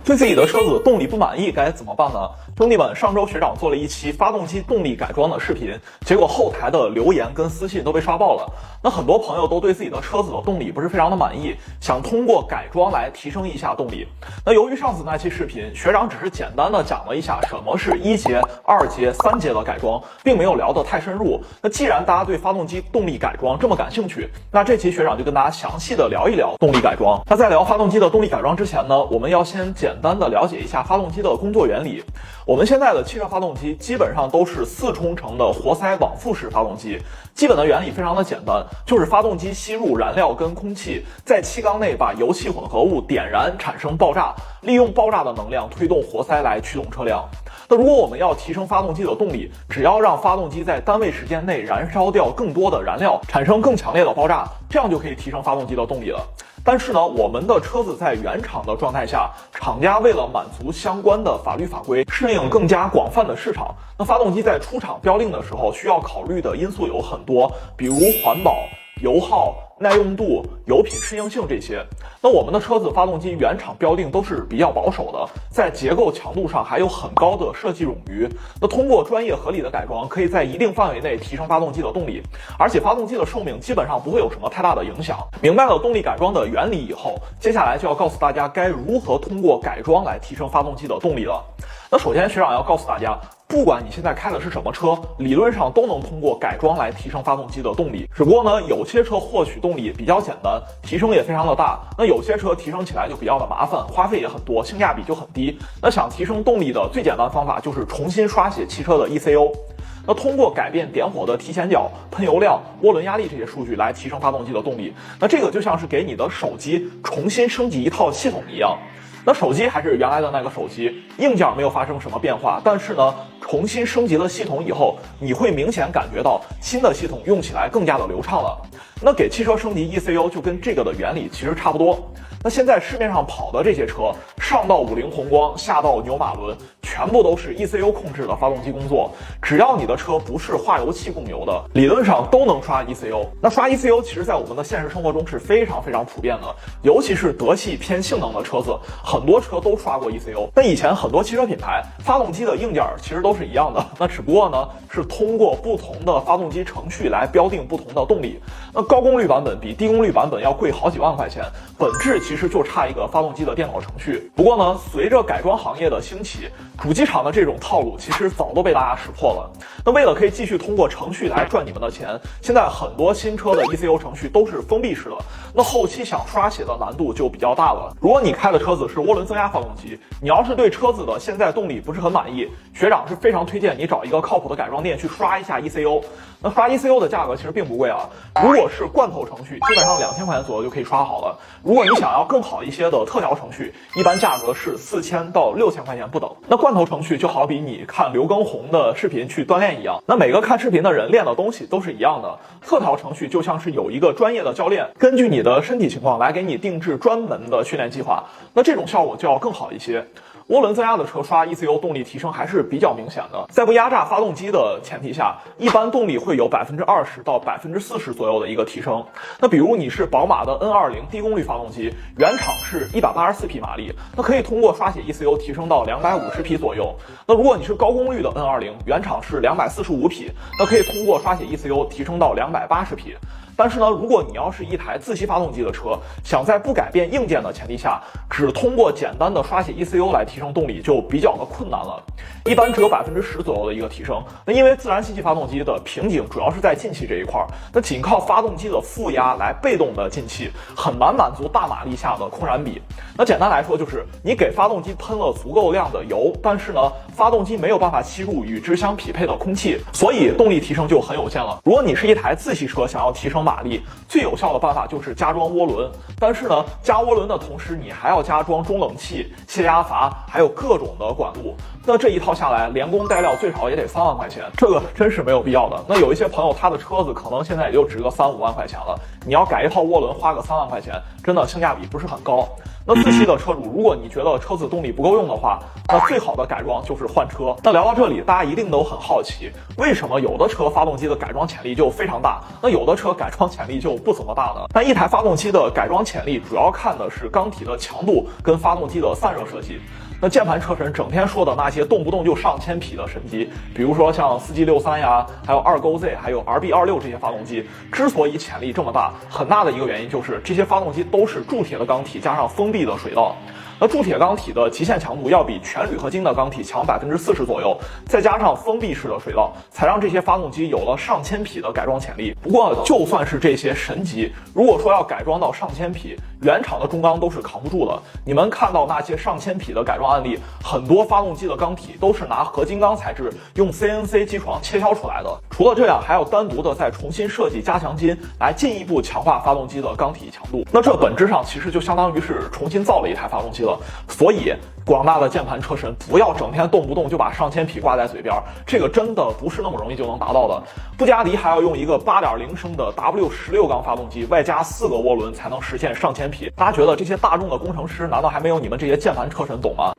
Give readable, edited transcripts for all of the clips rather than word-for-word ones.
对自己的车子动力不满意该怎么办呢？兄弟们，上周学长做了一期发动机动力改装的视频，结果后台的留言跟私信都被刷爆了。那很多朋友都对自己的车子的动力不是非常的满意，想通过改装来提升一下动力。那由于上次那期视频，学长只是简单的讲了一下什么是1阶、2阶、3阶的改装，并没有聊得太深入。那既然大家对发动机动力改装这么感兴趣，那这期学长就跟大家详细的聊一聊动力改装。那在聊发动机的动力改装之前呢，我们要先简单的了解一下发动机的工作原理。我们现在的汽车发动机基本上都是4冲程的活塞往复式发动机，基本的原理非常的简单，就是发动机吸入燃料跟空气，在气缸内把油气混合物点燃产生爆炸，利用爆炸的能量推动活塞来驱动车辆。那如果我们要提升发动机的动力，只要让发动机在单位时间内燃烧掉更多的燃料，产生更强烈的爆炸，这样就可以提升发动机的动力了。但是呢，我们的车子在原厂的状态下，厂家为了满足相关的法律法规，适应更加广泛的市场，那发动机在出厂标定的时候需要考虑的因素有很多，比如环保、油耗、耐用度、油品适应性这些。那我们的车子发动机原厂标定都是比较保守的，在结构强度上还有很高的设计冗余。那通过专业合理的改装，可以在一定范围内提升发动机的动力，而且发动机的寿命基本上不会有什么太大的影响。明白了动力改装的原理以后，接下来就要告诉大家该如何通过改装来提升发动机的动力了。那首先学长要告诉大家，不管你现在开的是什么车，理论上都能通过改装来提升发动机的动力。只不过呢，有些车获取动力比较简单，提升也非常的大，那有些车提升起来就比较的麻烦，花费也很多，性价比就很低。那想提升动力的最简单的方法就是重新刷写汽车的 ECU。那通过改变点火的提前角、喷油量、涡轮压力这些数据来提升发动机的动力。那这个就像是给你的手机重新升级一套系统一样。那手机还是原来的那个手机，硬件没有发生什么变化，但是呢，重新升级了系统以后，你会明显感觉到新的系统用起来更加的流畅了。那给汽车升级 ECU 就跟这个的原理其实差不多。那现在市面上跑的这些车，上到50宏光，下到牛马轮，全部都是 ECU 控制的发动机工作。只要你的车不是化油器供油的，理论上都能刷 ECU。那刷 ECU 其实在我们的现实生活中是非常非常普遍的，尤其是德系偏性能的车子，很多车都刷过 ECU。那以前很多汽车品牌发动机的硬件其实都是一样的，那只不过呢是通过不同的发动机程序来标定不同的动力。那高功率版本比低功率版本要贵好几万块钱，本质其实就差一个发动机的电脑程序。不过呢，随着改装行业的兴起，主机厂的这种套路其实早都被大家识破了。那为了可以继续通过程序来赚你们的钱，现在很多新车的 ECU 程序都是封闭式的，那后期想刷写的难度就比较大了。如果你开的车子是涡轮增压发动机，你要是对车子的现在动力不是很满意，学长是非常推荐你找一个靠谱的改装店去刷一下 ECU。那刷 ECU 的价格其实并不贵啊，如果是罐头程序，基本上2000块钱左右就可以刷好了。如果你想要更好一些的特调程序，一般价格是4000到6000块钱不等。那罐头程序就好比你看刘畊宏的视频去锻炼一样，那每个看视频的人练的东西都是一样的。特调程序就像是有一个专业的教练，根据你的身体情况来给你定制专门的训练计划，那这种效果就要更好一些。涡轮增压的车刷 ECU 动力提升还是比较明显的，在不压榨发动机的前提下，一般动力会有20%到40%左右的一个提升。那比如你是宝马的 N20 低功率发动机，原厂是184匹马力，那可以通过刷写 ECU 提升到250匹左右。那如果你是高功率的 N20，原厂是245匹，那可以通过刷写 ECU 提升到280匹。但是呢，如果你要是一台自吸发动机的车，想在不改变硬件的前提下，只通过简单的刷写 ECU 来提升动力，就比较的困难了。一般只有10%左右的一个提升。那因为自然吸气发动机的瓶颈主要是在进气这一块，那仅靠发动机的负压来被动的进气，很难满足大马力下的空燃比。那简单来说就是你给发动机喷了足够量的油，但是呢，发动机没有办法吸入与之相匹配的空气，所以动力提升就很有限了。如果你是一台自吸车，想要提升马力，最有效的办法就是加装涡轮。但是呢，加涡轮的同时，你还要加装中冷器、泄压阀，还有各种的管路。那这一套下来，连工带料最少也得3万块钱，这个真是没有必要的。那有一些朋友他的车子可能现在也就值个3、5万块钱了，你要改一套涡轮花个3万块钱，真的性价比不是很高。那自吸的车主，如果你觉得车子动力不够用的话，那最好的改装就是换车。那聊到这里，大家一定都很好奇，为什么有的车发动机的改装潜力就非常大，那有的车改装潜力就不怎么大呢？那一台发动机的改装潜力主要看的是缸体的强度跟发动机的散热设计。那键盘车神整天说的那些动不动就上千匹的神机，比如说像4G63呀，还有2GoZ，还有 RB26这些发动机，之所以潜力这么大，很大的一个原因就是这些发动机都是铸铁的缸体加上封闭的水道。那铸铁缸体的极限强度要比全铝合金的缸体强40%左右，再加上封闭式的水道，才让这些发动机有了上千匹的改装潜力。不过，就算是这些神机，如果说要改装到上千匹，原厂的中缸都是扛不住的。你们看到那些上千匹的改装案例，很多发动机的缸体都是拿合金钢材质用 CNC 机床切削出来的。除了这样，还要单独的再重新设计加强筋，来进一步强化发动机的缸体强度。那这本质上其实就相当于是重新造了一台发动机了。所以广大的键盘车神不要整天动不动就把上千匹挂在嘴边，这个真的不是那么容易就能达到的。布加迪还要用一个 8.0 升的 W16 缸发动机，外加4个涡轮才能实现上千匹。大家觉得这些大众的工程师难道还没有你们这些键盘车神懂吗？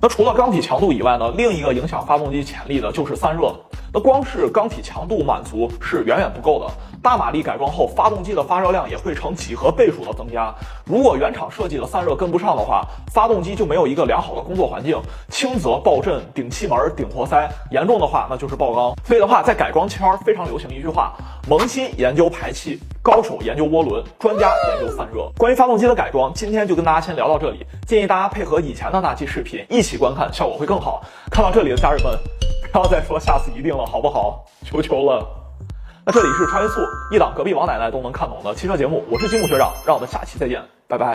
那除了缸体强度以外呢，另一个影响发动机潜力的就是散热。那光是缸体强度满足是远远不够的，大马力改装后，发动机的发热量也会成几何倍数的增加。如果原厂设计的散热跟不上的话，发动机就没有一个良好的工作环境，轻则爆震、顶气门、顶活塞，严重的话那就是爆缸。所以的话，在改装圈非常流行一句话：萌新研究排气，高手研究涡轮，专家研究散热。关于发动机的改装，今天就跟大家先聊到这里，建议大家配合以前的那期视频一起观看，效果会更好。看到这里的家人们，不要再说下次一定了，好不好？求求了。那这里是穿越速，一档隔壁王奶奶都能看懂的汽车节目，我是金木学长，让我们下期再见，拜拜。